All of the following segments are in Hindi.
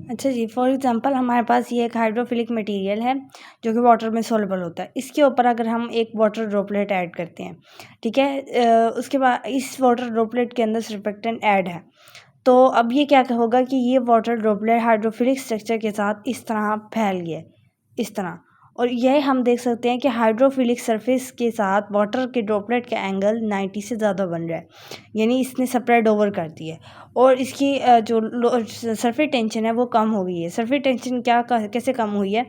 अच्छा जी, फॉर एग्ज़ाम्पल हमारे पास ये एक हाइड्रोफिलिक मटेरियल है जो कि वाटर में सॉल्युबल होता है। इसके ऊपर अगर हम एक वाटर ड्रॉपलेट ऐड करते हैं, ठीक है? उसके बाद इस वाटर ड्रॉपलेट के अंदर सरफेक्टेंट ऐड है। तो अब ये क्या होगा कि ये वाटर ड्रॉपलेट हाइड्रोफिलिक स्ट्रक्चर के साथ इस तरह फैल गया, इस तरह। और यह हम देख सकते हैं कि हाइड्रोफिलिक सरफेस के साथ वाटर के ड्रॉपलेट का एंगल 90 से ज़्यादा बन रहा है, यानी इसने स्प्रेड ओवर कर दी है और इसकी जो सरफेस टेंशन है वो कम हो गई है। सरफेस टेंशन कैसे कम हुई है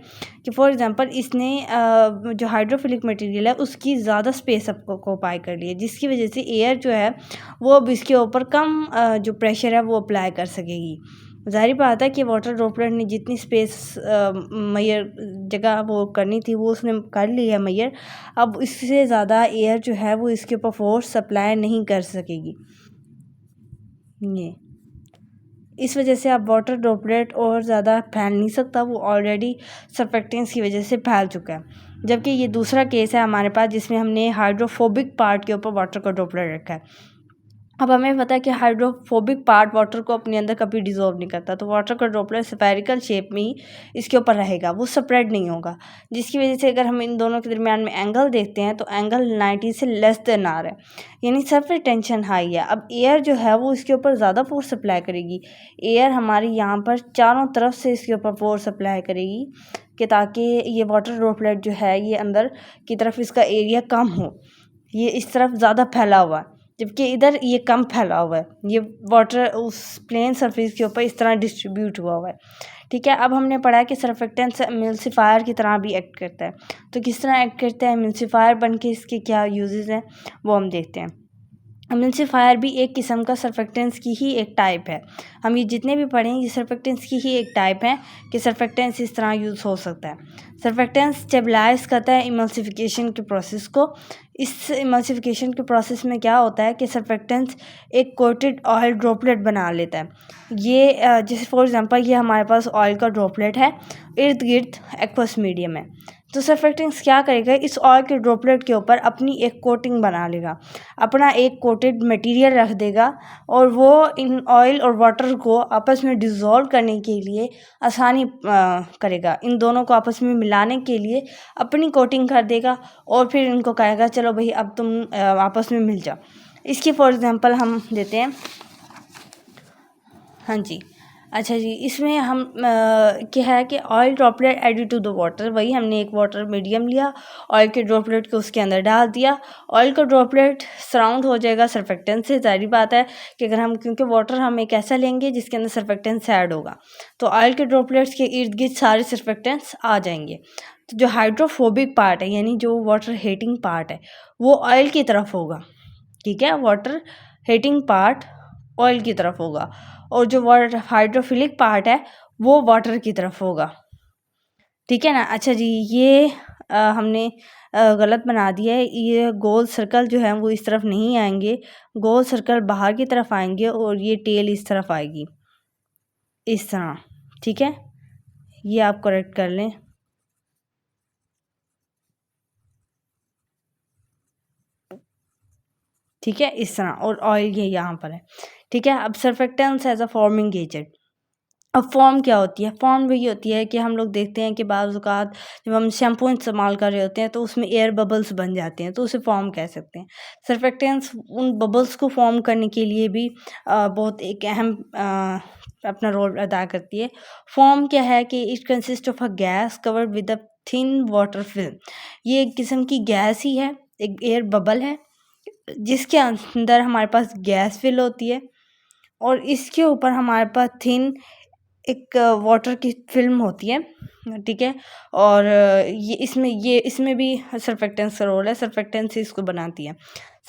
कि फॉर एग्जांपल इसने जो हाइड्रोफिलिक मटेरियल है उसकी ज़्यादा स्पेस आपको ऑक्यूपाई कर ली है, जिसकी वजह से एयर जो है वो अब इसके ऊपर कम जो प्रेशर है वो अप्लाई कर सकेगी। ज़ाहिर बात है कि वाटर ड्रॉपलेट ने जितनी स्पेस मैयर जगह वो करनी थी वो उसने कर ली है मैयर। अब इससे ज़्यादा एयर जो है वो इसके ऊपर फोर्स सप्लाई नहीं कर सकेगी। ये इस वजह से अब वाटर ड्रॉपलेट और ज़्यादा फैल नहीं सकता, वो ऑलरेडी सरफेक्टेंस की वजह से फैल चुका है। जबकि ये दूसरा केस है हमारे पास जिसमें हमने हाइड्रोफोबिक पार्ट के ऊपर वाटर का ड्रॉपलेट रखा है। अब हमें पता है कि हाइड्रोफोबिक पार्ट वाटर को अपने अंदर कभी डिज़ोल्व नहीं करता, तो वाटर का ड्रॉपलेट स्फेरिकल शेप में ही इसके ऊपर रहेगा, वो स्प्रेड नहीं होगा, जिसकी वजह से अगर हम इन दोनों के दरमियान में एंगल देखते हैं तो एंगल 90 से लेस देन आ रहा है, यानी सरफेस टेंशन हाई है। अब एयर जो है वो इसके ऊपर ज़्यादा फोर्स अप्लाई करेगी। एयर हमारी यहाँ पर चारों तरफ से इसके ऊपर फोर्स अप्लाई करेगी कि ताकि ये वाटर ड्रॉपलेट जो है ये अंदर की तरफ इसका एरिया कम हो, ये इस तरफ ज़्यादा फैला हुआ है जबकि इधर ये कम फैला हुआ है। ये वाटर उस प्लेन सरफेस के ऊपर इस तरह डिस्ट्रीब्यूट हुआ है। ठीक है, अब हमने पढ़ा है कि सरफेक्टेंट एमल्सिफायर की तरह भी एक्ट करता है। तो किस तरह एक्ट करता है एमल्सिफायर बन के, इसके क्या यूजेस हैं वो हम देखते हैं। एमल्सिफायर भी एक किस्म का सरफेक्टेंस की ही एक टाइप है। हम ये जितने भी पढ़े हैं ये सरफेक्टेंस की ही एक टाइप है कि सरफेक्टेंस इस तरह यूज़ हो सकता है। सरफेक्टेंस स्टेबलाइज करता है इमल्सिफिकेशन के प्रोसेस को। इस इमल्सिफिकेशन के प्रोसेस में क्या होता है कि सरफेक्टेंस एक कोटेड ऑयल ड्रॉपलेट बना लेता है। ये जैसे फॉर एग्जांपल ये हमारे पास ऑयल का ड्रॉपलेट है, इर्द गिर्द एक्वस मीडियम है। तो सरफेक्टेंस क्या करेगा, इस ऑयल के ड्रॉपलेट के ऊपर अपनी एक कोटिंग बना लेगा, अपना एक कोटेड मटेरियल रख देगा और वो इन ऑयल और वाटर को आपस में डिज़ोल्व करने के लिए आसानी करेगा। इन दोनों को आपस में मिलाने के लिए अपनी कोटिंग कर देगा और फिर इनको कहेगा चलो भाई अब तुम आपस में मिल जाओ। इसकी फॉर एग्जांपल हम देते हैं। हाँ जी, अच्छा जी, इसमें हम क्या है कि oil droplet added to the water, वही हमने एक वाटर मीडियम लिया, ऑयल के ड्रॉपलेट को उसके अंदर डाल दिया, ऑयल का ड्रॉपलेट सराउंड हो जाएगा सरफेक्टेंट से। ज़ाहिर बात है कि अगर हम, क्योंकि वाटर हम एक ऐसा लेंगे जिसके अंदर सरफेक्टेंस ऐड होगा, तो ऑयल के ड्रॉपलेट्स के इर्द गिर्द सारे सरफेक्टेंट्स आ जाएंगे। तो जो हाइड्रोफोबिक पार्ट है यानी जो वाटर हीटिंग पार्ट है वो ऑयल की तरफ होगा। ठीक है, वाटर हीटिंग पार्ट ऑयल की तरफ होगा और जो वाटर हाइड्रोफिलिक पार्ट है वो वाटर की तरफ होगा। ठीक है ना। अच्छा जी, ये हमने गलत बना दिया है। ये गोल सर्कल जो है वो इस तरफ नहीं आएंगे, गोल सर्कल बाहर की तरफ आएंगे और ये टेल इस तरफ आएगी, इस तरह। ठीक है, ये आप करेक्ट कर लें। ठीक है, इस तरह, और ऑयल ये यहाँ पर है। ठीक है, अब surfactants as a forming agent. अब फॉर्म क्या होती है, फॉर्म वही होती है कि हम लोग देखते हैं कि बाज़ औक़ात जब हम शैम्पू इस्तेमाल कर रहे होते हैं तो उसमें एयर बबल्स बन जाते हैं, तो उसे फॉर्म कह सकते हैं। सरफेक्टेंट्स उन बबल्स को फॉर्म करने के लिए भी बहुत एक अहम अपना रोल अदा करती है। फॉर्म क्या है कि it consist of a gas covered with a thin water film. ये एक किस्म की गैस ही है, एक एयर बबल है जिसके अंदर हमारे पास गैस फिल होती है और इसके ऊपर हमारे पास थिन एक वाटर की फिल्म होती है। ठीक है, और ये इसमें भी सरफेक्टेंस का रोल है, सरफेक्टेंस इसको बनाती है।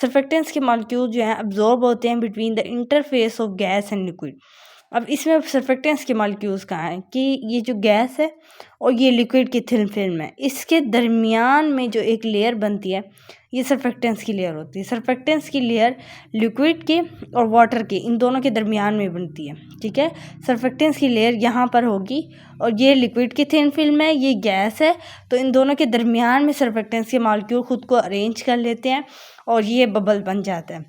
सरफेक्टेंस के मॉलिक्यूल जो हैं अब्जॉर्ब होते हैं between the interface of gas and liquid. अब इसमें सरफेक्टेंस के मॉलिक्यूल्स कहाँ हैं कि ये जो गैस है और ये लिक्विड की थिन फिल्म है, इसके दरमियान में जो एक लेयर बनती है ये सरफेक्टेंस की लेयर होती है। सरफेक्टेंस की लेयर लिक्विड के और वाटर के इन दोनों के दरमियान में बनती है। ठीक है, सरफेक्टेंस की लेयर यहाँ पर होगी और ये लिक्विड की थिन फिल्म है, ये गैस है, तो इन दोनों के दरमियान में सरफेक्टेंस के मॉलिक्यूल खुद को अरेंज कर लेते हैं और ये बबल बन जाता है।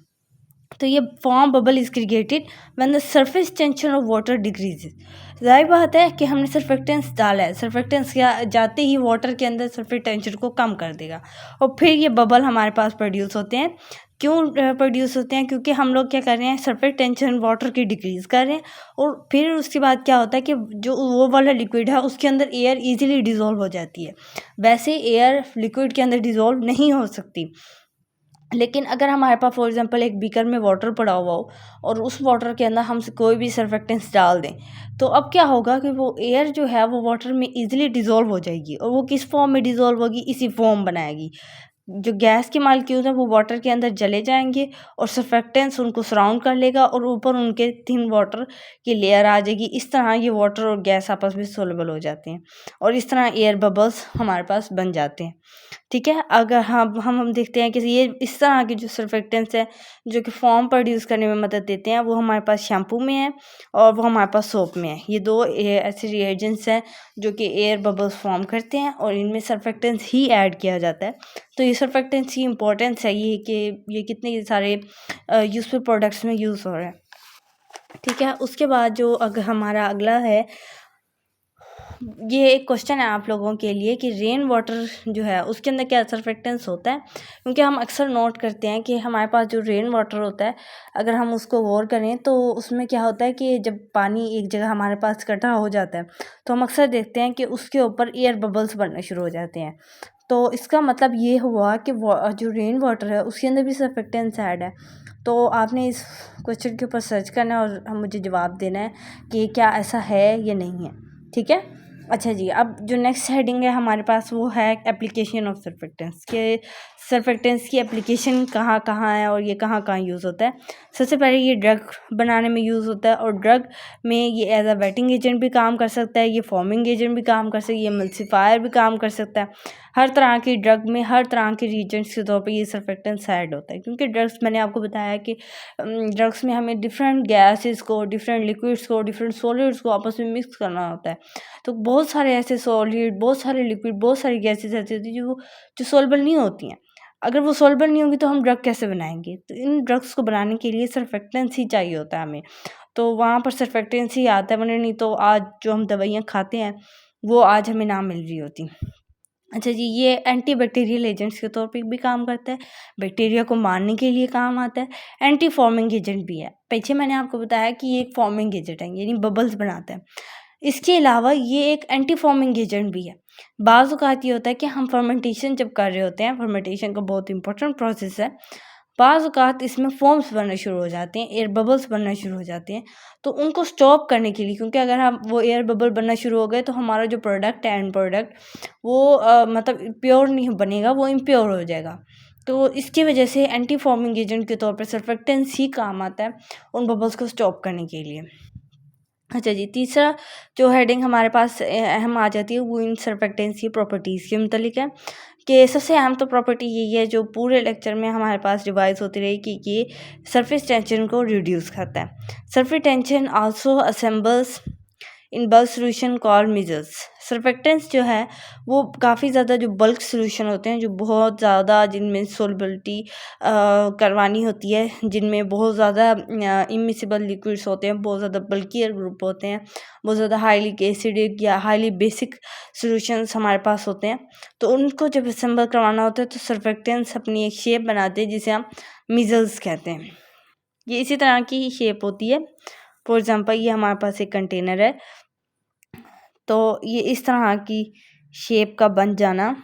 तो ये form bubble is created when the surface tension of water decreases. जाहिर बात है कि हमने सर्फेक्टेंस डाला है, सर्फेक्टेंस क्या जाते ही वाटर के अंदर सरफेस टेंशन को कम कर देगा और फिर ये बबल हमारे पास प्रोड्यूस होते हैं। क्यों प्रोड्यूस होते हैं? क्योंकि हम लोग क्या कर रहे हैं, सरफेस टेंशन वाटर की डिक्रीज़ कर रहे हैं और फिर उसके बाद क्या होता है कि जो वो वाला लिक्विड है उसके अंदर एयर इजीली डिज़ोल्व हो जाती है। वैसे एयर लिक्विड के अंदर डिज़ोल्व नहीं हो सकती, लेकिन अगर हमारे पास फॉर एग्जांपल एक बीकर में वाटर पड़ा हुआ हो और उस वाटर के अंदर हम कोई भी सर्फेक्टेंट्स डाल दें, तो अब क्या होगा कि वो एयर जो है वो वाटर में इजीली डिज़ोल्व हो जाएगी और वो किस फॉर्म में डिज़ोल्व होगी? इसी फॉर्म बनाएगी। जो गैस के मॉलिक्यूल्स हैं वो वाटर के अंदर चले जाएंगे और सर्फेक्टेंट्स उनको सराउंड कर लेगा और ऊपर उनके थिन वाटर की लेयर आ जाएगी। इस तरह ये वाटर और गैस आपस में सोल्युबल हो जाते हैं और इस तरह एयर बबल्स हमारे पास बन जाते हैं। ठीक है, अगर हम देखते हैं कि ये इस तरह के जो सर्फेक्टेंट्स हैं जो कि फॉर्म प्रोड्यूस करने में मदद देते हैं, वो हमारे पास शैम्पू में है और वो हमारे पास सोप में है। ये दो ऐसे रिएजेंट्स हैं जो कि एयर बबल्स फॉर्म करते हैं और इनमें सर्फेक्टेंट्स ही ऐड किया जाता है। तो ये सर्फेक्टेंट्स की इंपॉर्टेंस है ये कि ये कितने सारे यूजफुल प्रोडक्ट्स में यूज़ हो रहे हैं। ठीक है, उसके बाद जो अगर हमारा अगला है, ये एक क्वेश्चन है आप लोगों के लिए कि रेन वाटर जो है उसके अंदर क्या सर्फेक्टेंस होता है? क्योंकि हम अक्सर नोट करते हैं कि हमारे पास जो रेन वाटर होता है, अगर हम उसको गौर करें तो उसमें क्या होता है कि जब पानी एक जगह हमारे पास इकट्ठा हो जाता है तो हम अक्सर देखते हैं कि उसके ऊपर एयर बबल्स बनने शुरू हो जाते हैं। तो इसका मतलब ये हुआ कि जो रेन वाटर है उसके अंदर भी सर्फेक्टेंस ऐड है। तो आपने इस क्वेश्चन के ऊपर सर्च करना है और मुझे जवाब देना है कि क्या ऐसा है या नहीं है। ठीक है, अच्छा जी, अब जो नेक्स्ट हेडिंग है हमारे पास वो है एप्लीकेशन ऑफ सर्फेक्टेंट्स के। सर्फेक्टेंट्स की एप्लीकेशन कहाँ कहाँ है और ये कहाँ कहाँ यूज़ होता है। सबसे पहले ये ड्रग बनाने में यूज़ होता है और ड्रग में ये एज अ वेटिंग एजेंट भी काम कर सकता है, ये फॉर्मिंग एजेंट भी काम कर सकता है, ये एमल्सिफायर भी काम कर सकता है। हर तरह की ड्रग में हर तरह के रिएजेंट्स के तौर पे ये सर्फेक्टेंट्स ऐड होता है, क्योंकि ड्रग्स मैंने आपको बताया कि ड्रग्स में हमें डिफरेंट गैसेस को, डिफरेंट लिक्विड्स को, डिफरेंट सॉलिड्स को आपस में मिक्स करना होता है। तो बहुत सारे ऐसे सॉलिड, बहुत सारे लिक्विड, बहुत सारी गैसेस ऐसी होती हैं जो सॉल्युबल नहीं होती हैं। अगर वो सॉल्युबल नहीं होंगी तो हम ड्रग कैसे बनाएंगे? तो इन ड्रग्स को बनाने के लिए सर्फेक्टेंट्स ही चाहिए होता है हमें। तो वहाँ पर सर्फेक्टेंट्स ही आता है, वरना नहीं तो आज जो हम दवाइयाँ खाते हैं वो आज हमें ना मिल रही होती। अच्छा जी, ये एंटी बैक्टीरियल एजेंट्स के तौर पे भी काम करता है, बैक्टीरिया को मारने के लिए काम आता है, एंटी फॉर्मिंग एजेंट भी है। पीछे मैंने आपको बताया कि ये एक फॉर्मिंग एजेंट है, यानी बबल्स बनाता है। इसके अलावा ये एक एंटी फॉर्मिंग एजेंट भी है। बाज़ औक़ात ये होता है कि हम फर्मेंटेशन जब कर रहे होते हैं, फर्मेंटेशन का बहुत इंपॉर्टेंट प्रोसेस है, बाज़ औक़ात इसमें फ़ोम्स बनने शुरू हो जाते हैं, एयर बबल्स बनना शुरू हो जाते हैं। तो उनको स्टॉप करने के लिए, क्योंकि अगर हम वो एयर बबल बनना शुरू हो गए तो हमारा जो प्रोडक्ट है, एंड प्रोडक्ट, वो मतलब प्योर नहीं बनेगा, वो इम्प्योर हो जाएगा। तो इसकी वजह से एंटी फॉर्मिंग एजेंट के तौर पर सर्फेक्टेंट्स ही काम आता है उन बबल्स को स्टॉप करने के लिए। अच्छा जी, तीसरा जो हेडिंग हमारे पास अहम आ जाती है वो इन सर्फेक्टेंट्स की प्रॉपर्टीज़ के मुतल्लिक है कि सबसे अहम तो प्रॉपर्टी यही है जो पूरे लेक्चर में हमारे पास रिवाइज होती रही कि ये सरफेस टेंशन को रिड्यूस करता है। Surface tension also assembles in bulk solution called measles. Surfactants जो है वो काफ़ी ज़्यादा जो बल्क सोल्यूशन होते हैं, जो बहुत ज़्यादा जिनमें सोलबिलिटी करवानी होती है, जिनमें बहुत ज़्यादा इमिसिबल लिक्विड्स होते हैं, बहुत ज़्यादा बल्कियर ग्रुप होते हैं, बहुत ज़्यादा हाईली एसिडिक या हाईली बेसिक सोल्यूशंस हमारे पास होते हैं, तो उनको जब असेंबल करवाना होता है तो सर्फेक्टेंट्स अपनी एक शेप बनाते हैं जिसे हम मिजल्स कहते हैं। ये इसी तरह की शेप होती है। फॉर एग्ज़ाम्पल ये हमारे पास एक कंटेनर है, तो ये इस तरह की शेप का बन जाना,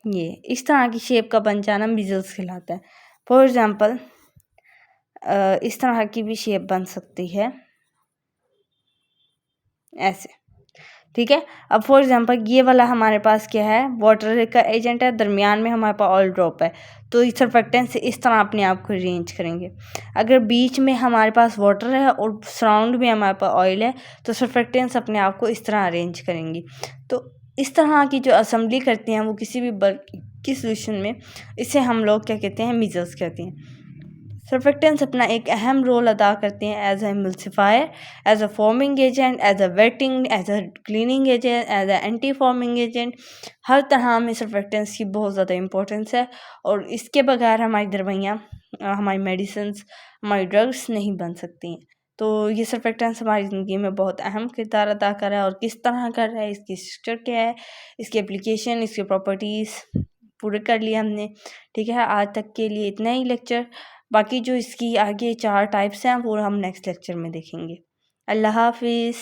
ये इस तरह की शेप का बन जाना मिजल्स कहलाता है। फॉर एग्ज़ाम्पल इस तरह की भी शेप बन सकती है ऐसे। ठीक है, अब फॉर एग्ज़ाम्पल ये वाला हमारे पास क्या है, वाटर का एजेंट है, दरमियान में हमारे पास ऑयल ड्रॉप है, तो इस सर्फेक्टेंट से इस तरह अपने आप को अरेंज करेंगे। अगर बीच में हमारे पास वाटर है और सराउंड में हमारे पास ऑयल है तो सर्फेक्टेंट्स अपने आप को इस तरह अरेंज करेंगी। तो इस तरह की जो असेंबली करते हैं वो किसी भी बल्क की सोल्यूशन में, इसे हम लोग क्या कहते हैं, मिजल्स कहते हैं। सर्फेक्टेंट्स अपना एक अहम रोल अदा करते हैं as a emulsifier, as a forming agent, as a wetting, as a cleaning agent, as a anti forming agent. हर तरह में सर्फेक्टेंट्स की बहुत ज़्यादा इंपॉर्टेंस है और इसके बगैर हमारी दवाइयाँ, हमारी मेडिसिन्स, हमारी ड्रग्स नहीं बन सकती हैं। तो ये सर्फेक्टेंट्स हमारी ज़िंदगी में बहुत अहम किरदार अदा कर रहा है और किस तरह कर रहा है, इसकी स्ट्रक्चर क्या है, इसकी एप्लीकेशन, इसकी प्रॉपर्टीज़ पूरे कर लिया हमने। ठीक है, आज तक के लिए इतना ही लेक्चर। बाकी जो इसकी आगे 4 टाइप्स हैं वो हम नेक्स्ट लेक्चर में देखेंगे। अल्लाह हाफ़िज़।